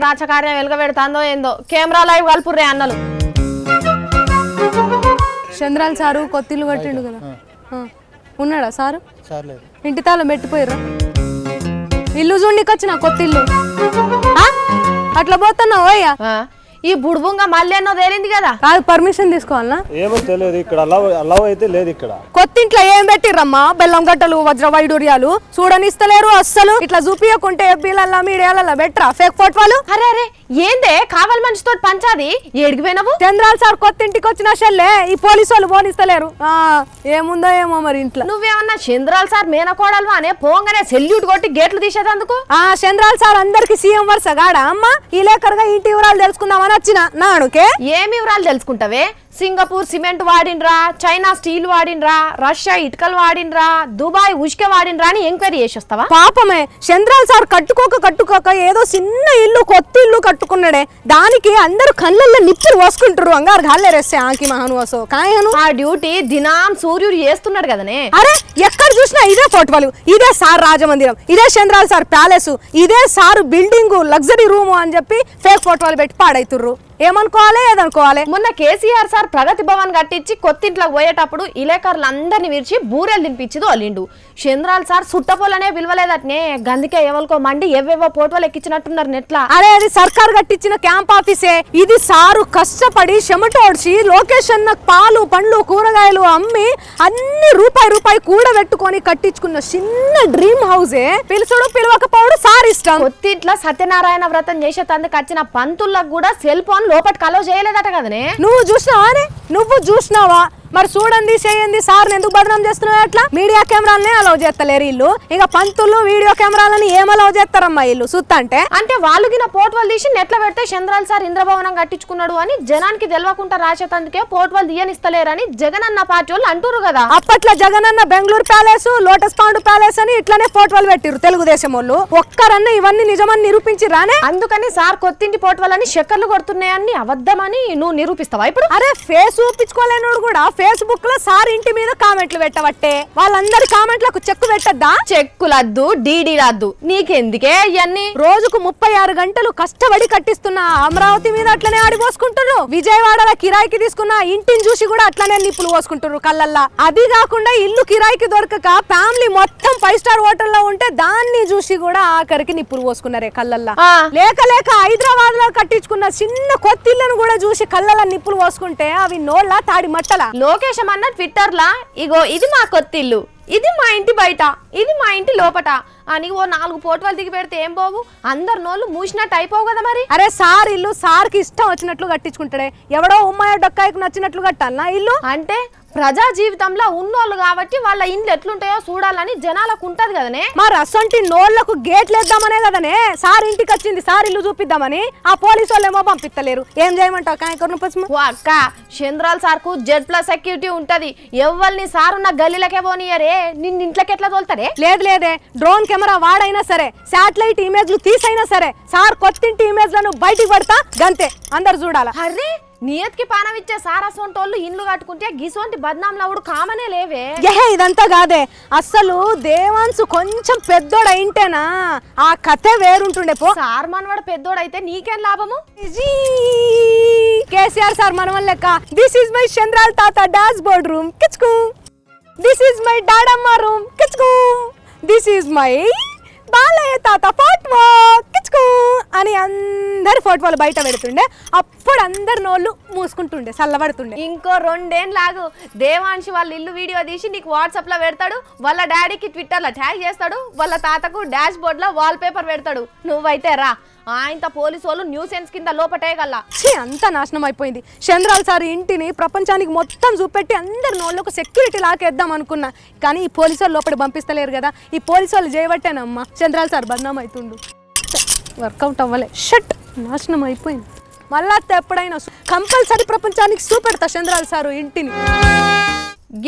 రాచకార్యం వెలుగబెడతాందో ఏందో camera live కలుపుర్రే అన్నలు. చంద్రాల sir కొత్తిల్లు కట్టిండు కదా, ఉన్నాడా సారు? ఇంటి తాళం పెట్టిపోయిర్రా? ఇల్లు చూడనికి వచ్చిన కొత్తిల్లు అట్లా పోతున్నావు అయ్యా. ఈ బుడుబుంగా మళ్ళీ ఎన్నో తేలింది కదా. కాదు, పర్మిషన్ తీసుకోవాలనా? ఏమో తెలియదు, ఇక్కడ అలవ్ అయితే లేదు. ఇక్కడ కొత్తింట్లో ఏం పెట్టిర్రమ్మా? బెల్లం గట్టలు, వజ్ర వైడూర్యాలు చూడనిస్తలేరు అస్సలు. ఇట్లా చూపియకుంటే ఎఫ్బీలల్లా మీడియాలల్లా బెట్రా ఫేక్ ఫోటోలు. అరే అరే ఏందే కావాలి మనిషితో పంచాది ఏడిగిపోయినవు? చంద్రాల సార్ కొత్తింటికి వచ్చిన షెల్లే ఈ పోలీసు వాళ్ళు పోనిస్తలేరు. ఏముందో ఏమో మరి ఇంట్లో. నువ్వేమన్నా చంద్రాల సార్ మేనకోడలు అనే పోంగానే సెల్యూట్ కొట్టి గేట్లు తీసేదందుకు? చంద్రాల సార్ అందరికి సీఎం వరుస గాడా అమ్మా? ఈ లేకరుగా ఇంటి వివరాలు తెలుసుకుందామని వచ్చిన నానుకే. ఏమి వివరాలు తెలుసుకుంటావే? సింగపూర్ సిమెంట్ వాడినరా, చైనా స్టీల్ వాడినరా, రష్యా ఇటుకలు వాడినరా, దుబాయ్ ఉష్క వాడినరా అని ఎంక్వైరీ చేసి వస్తావా? పాపమే చంద్రాల సార్ కట్టుకోక ఏదో చిన్న ఇల్లు కొత్త ఇల్లు కట్టుకున్నాడే, దానికి అందరూ కళ్ళల్లో నిప్పులు పోసుకుంటారు. అంగారు గాలేరేస్తే ఆకి మహాను వసో కాయను. ఆ డ్యూటీ దినాం సూర్యుడు చేస్తున్నాడు కదనే. అరే ఎక్కడ చూసినా ఇదే ఫోటోలు, ఇదే సార్ రాజమందిరం, ఇదే చంద్రాల సార్ ప్యాలెస్, ఇదే సార్ బిల్డింగ్ లగ్జరీ రూమ్ అని చెప్పి ఫేక్ ఫోటోలు పెట్టి పాడైతుర్రు. ఏమనుకోవాలి ఏదనుకోవాలి? మొన్న కేసీఆర్ సార్ ప్రగతి భవన్ కట్టించి కొత్తింట్లోకి పోయేటప్పుడు ఇలేకర్లు అందరిని విరిచి బూరెలు తినిపించిదు అల్లిండు. చంద్రాల సార్ సుట్టపోలనే విలువలేదట్నే, గందుకే ఎవరికో మండి ఏవేవో ఫోటోలు ఎక్కించినట్టున్నారు నెట్లా. అరే అది సర్కార్ కట్టించిన క్యాంప్ ఆఫీసే. ఇది సారు కష్టపడి చెమటోడ్చి లొకేషన్ పాలు పండ్లు కూరగాయలు అమ్మి అన్ని రూపాయి కూడబెట్టుకొని కట్టించుకున్న చిన్న డ్రీమ్ హౌసే. పిలుచుడు పిలవకపోవడు సార్ ఇష్టం. కొత్తింట్లో సత్యనారాయణ వ్రతం చేసే తందుకు వచ్చిన పంతులకు కూడా సెల్ ఫోన్ లోపలికి అలో చేయలేదట కదనే. నువ్వు చూసినావా? మరి చూడండి చేయండి సార్ ఎందుకు బదనాం చేస్తున్నావు? అట్లా మీడియా కెమెరాలనే అలౌ చేస్తలేరు ఇల్లు, ఇక పంతులు వీడియో కెమెరాలని ఏం అలౌ చేస్తారమ్మా ఇల్లు చూస్తంటే? అంటే వాళ్ళు గిన పోర్టువల్ తీసి నెట్ల పెడితే చంద్రాల సార్ ఇంద్రభవనం కట్టించుకున్నాడు అని జనానికి తెలియకుండా రాసేతందుకే పోర్టువల్ తీయనిస్తలేరని జగన్ అన్న పార్టీ వాళ్ళు అంటారు కదా. అప్పట్లో జగన్ అన్న Bengaluru palace, lotus pond palace అని ఇట్లానే పోర్టువల్ పెట్టిరు తెలుగుదేశం వాళ్ళు. ఒక్కరన్నా ఇవన్నీ నిజమని నిరూపించి రానే. అందుకని సార్ కొత్తింటి పోర్టువల్ అని చక్కర్లు కొడుతున్నాయని అబద్ధమని నువ్వు నిరూపిస్తావా ఇప్పుడు? అరే ఫేస్ చూపించుకోలేనోడు కూడా ఫేస్బుక్ లో సార్ ఇంటి మీద కామెంట్లు పెట్టవట్టే, వాళ్ళందరి కామెంట్లకు చెక్కు పెట్టద్దా? చెక్కులద్దు డీడీ రద్దు, నీకెందుకే ఇవన్నీ? రోజుకు 36 గంటలు కష్టపడి కట్టిస్తున్న అమరావతి మీద అట్లనే ఆడిపోసుకుంటారు. విజయవాడలో కిరాయికి తీసుకున్న ఇంటిని చూసి కూడా అట్లనే నిప్పులు పోసుకుంటారు కళ్ళల్లా. అది కాకుండా ఇల్లు కిరాయికి దొరకక ఫ్యామిలీ మొత్తం 5 స్టార్ హోటల్లో ఉంటే దాన్ని చూసి కూడా ఆఖరికి నిప్పులు పోసుకున్నారే కళ్ళల్లా. లేక హైదరాబాద్ లో కట్టించుకున్న చిన్న కొత్త ఇళ్లను కూడా చూసి కళ్ళల్లో నిప్పులు పోసుకుంటే అవి నోళ్ళ తాడి మట్టల. లోకేశం అన్న ట్విట్టర్ లా ఇగో ఇది మా కొత్తిల్లు, ఇది మా ఇంటి బయట, ఇది మా ఇంటి లోపట అని ఓ 4 ఫోటోలు దిగి పెడితే ఏం పోవు? అందరు నోళ్ళు మూసినట్టు అయిపోవు కదా మరి. అరే సార్ ఇల్లు సార్కి ఇష్టం వచ్చినట్లు కట్టించుకుంటాడే, ఎవడో ఉమ్మాయ డొక్కాయికి నచ్చినట్లు కట్టాలనా ఇల్లు? అంటే ప్రజా జీవితంలో ఉన్నోళ్ళు కాబట్టి వాళ్ళ ఇండ్లు ఎట్లుంటాయో చూడాలని జనాలకు ఉంటది కదనే. మరి అసొంటి నోళ్లకు గేట్లు వేద్దామనే కదనే సార్ ఇంటికి వచ్చింది, సార్ ఇల్లు చూపిద్దామని. ఆ పోలీసు వాళ్ళు ఏమో పంపిస్తలేరు, ఏం చేయమంటావు? కాయకూరను పసుము అక్క చంద్రాల సార్ కు Z+ సెక్యూరిటీ ఉంటది, ఎవరిని సార్ ఉన్న గల్లీలకే పోనీయరే, నిన్న ఇంట్లోకి ఎట్లా తోలుతారే? లేదే డ్రోన్ కెమెరా వాడైనా సరే, శాటిలైట్ ఇమేజ్లు తీసైనా సరే సార్ కొత్తింటి ఇమేజ్లను బయటికి పడతా గంతే, అందరు చూడాలా. అరే నియత్కి పానం ఇచ్చే సారసోంటోళ్ళు ఇండ్లు కట్టుకుంటే గిసోంటి బద్నాంలవుడు కామనే లేవే. ఇదంతా కాదే, అస్సలు దేవాన్సు కొంచెం పెద్దోడైంటేనా ఆ కథే వేరుంటుండే. పో సార్ మనవాడు పెద్దోడైతే నీకేం లాభము? కేసీఆర్ సార్ మనవల్ లెక్క దిస్ ఈజ్ మై చంద్రాల తాత డాష్ బోర్డ్ రూమ్ కిచ్కు, దిస్ ఈజ్ మై డాడమ్మ రూమ్ కిచ్కు, దిస్ ఈజ్ మై బాలయ్య తాత ఫోటో కిచ్కు అని అందరి ఫోటోలు బయట పెడుతుండే. అప్పుడు అందరు నోళ్ళు మూసుకుంటుండే, చల్లబడుతుండే. ఇంకో 2 ఏళ్ళు లాగు, దేవాంశి వాళ్ళ ఇల్లు వీడియో తీసి నీకు వాట్సాప్ లో పెడతాడు, వాళ్ళ డాడీకి ట్విట్టర్ లో ట్యాగ్ చేస్తాడు, వాళ్ళ తాతకు డాష్ బోర్డ్ లో వాల్ పేపర్ పెడతాడు. నువ్వైతే రా ఆయనతో పోలీసు వాళ్ళు న్యూసెన్స్ కింద లోపటేయగల. అంతా నాశనం అయిపోయింది. చంద్రాల సార్ ఇంటిని ప్రపంచానికి మొత్తం చూపెట్టి అందరి నోళ్ళకు సెక్యూరిటీ లాకేద్దాం అనుకున్నా, కానీ ఈ పోలీసు వాళ్ళు లోపల పంపిస్తలేరు కదా. ఈ పోలీసు వాళ్ళు చేయబట్టేనమ్మా చంద్రాల సార్ బద్నాం అవుతుండు. వర్కౌట్ అవ్వలే, షట్ నాశనం అయిపోయింది. మళ్ళా ఎప్పుడైనా కంపల్సరీ ప్రపంచానికి చూపెడతా చంద్రాల సారు ఇంటిని.